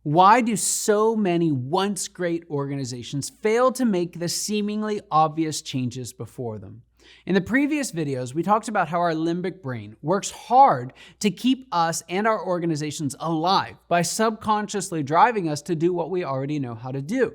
Why do so many once great organizations fail to make the seemingly obvious changes before them? In the previous videos, we talked about how our limbic brain works hard to keep us and our organizations alive by subconsciously driving us to do what we already know how to do.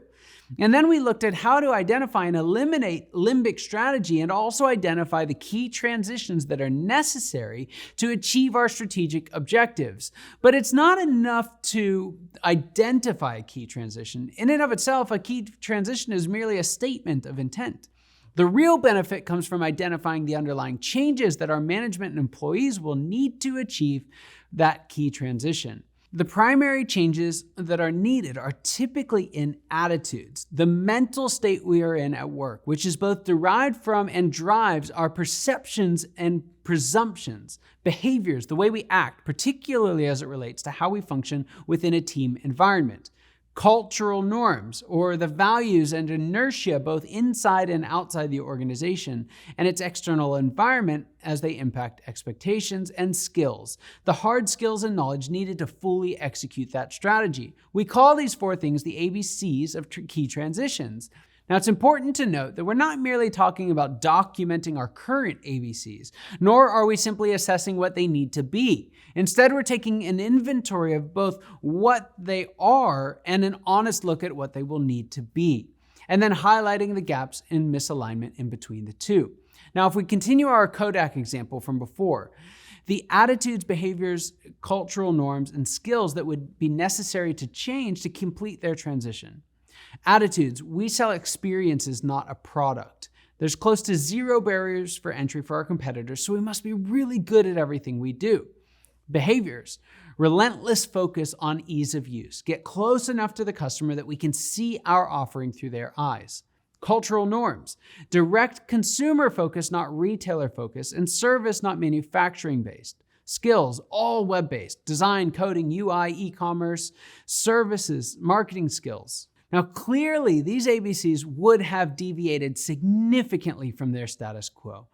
And then we looked at how to identify and eliminate limbic strategy and also identify the key transitions that are necessary to achieve our strategic objectives. But it's not enough to identify a key transition. In and of itself, a key transition is merely a statement of intent. The real benefit comes from identifying the underlying changes that our management and employees will need to achieve that key transition. The primary changes that are needed are typically in attitudes, the mental state we are in at work, which is both derived from and drives our perceptions and presumptions, behaviors, the way we act, particularly as it relates to how we function within a team environment. Cultural norms, or the values and inertia both inside and outside the organization, and its external environment as they impact expectations, and skills, the hard skills and knowledge needed to fully execute that strategy. We call these four things the ABCs of key transitions. Now, it's important to note that we're not merely talking about documenting our current ABCs, nor are we simply assessing what they need to be. Instead, we're taking an inventory of both what they are and an honest look at what they will need to be, and then highlighting the gaps in misalignment in between the two. Now, if we continue our Kodak example from before, the attitudes, behaviors, cultural norms, and skills that would be necessary to change to complete their transition. Attitudes: we sell experiences, not a product. There's close to zero barriers for entry for our competitors, so we must be really good at everything we do. Behaviors: relentless focus on ease of use. Get close enough to the customer that we can see our offering through their eyes. Cultural norms: direct consumer focus, not retailer focus, and service, not manufacturing based. Skills: all web-based, design, coding, UI, e-commerce, services, marketing skills. Now, clearly, these ABCs would have deviated significantly from their status quo.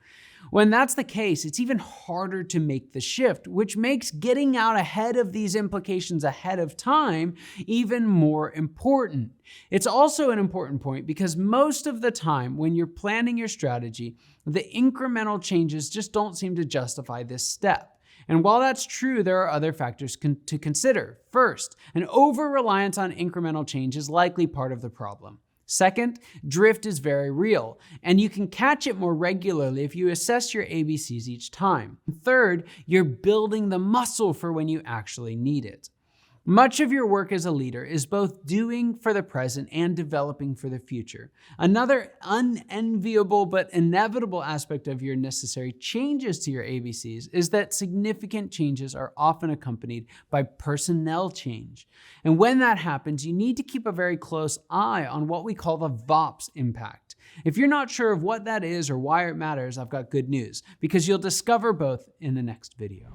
When that's the case, it's even harder to make the shift, which makes getting out ahead of these implications ahead of time even more important. It's also an important point because most of the time when you're planning your strategy, the incremental changes just don't seem to justify this step. And while that's true, there are other factors to consider. First, an over-reliance on incremental change is likely part of the problem. Second, drift is very real, and you can catch it more regularly if you assess your ABCs each time. Third, you're building the muscle for when you actually need it. Much of your work as a leader is both doing for the present and developing for the future. Another unenviable but inevitable aspect of your necessary changes to your ABCs is that significant changes are often accompanied by personnel change. And when that happens, you need to keep a very close eye on what we call the VOPS impact. If you're not sure of what that is or why it matters, I've got good news, because you'll discover both in the next video.